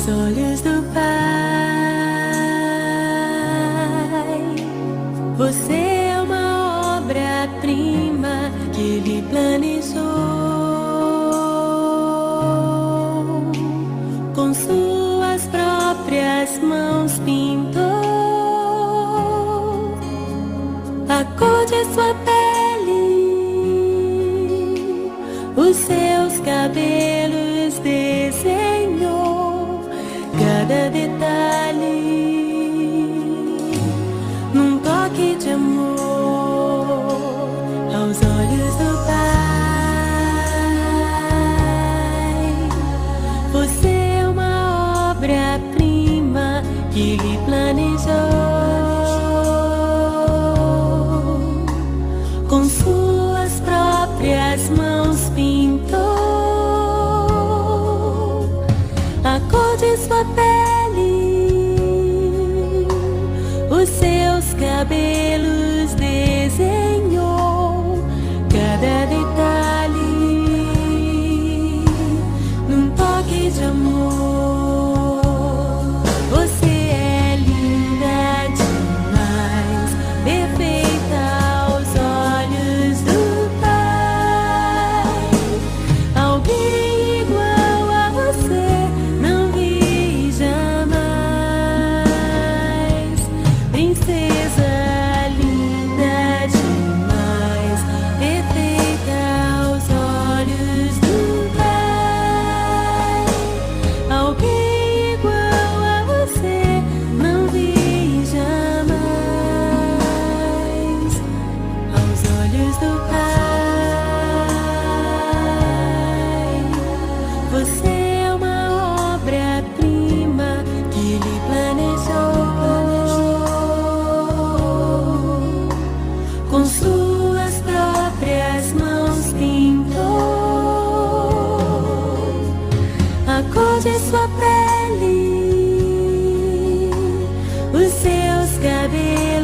aos olhos do Pai. Você é uma obra-prima que Ele planejou, com suas próprias mãos pintou a cor de sua pele, os seus cabelos desenhou, cada detalhe num toque de amor aos olhos do Pai. Você é uma obra-prima que Ele planejou, com suas próprias mãos pintou a cor de sua pele, os seus cabelos desenhou, cada detalhe num toque de amor. Você é linda demais, perfeita aos olhos do Pai. Alguém igual a você não vi jamais. Princesa linda demais, perfeita aos olhos do Pai. Alguém igual a você não vi jamais. Aos olhos do Pai, você é uma obra-prima que Ele planejou, com suas próprias mãos pintou a cor de sua pele, os seus cabelos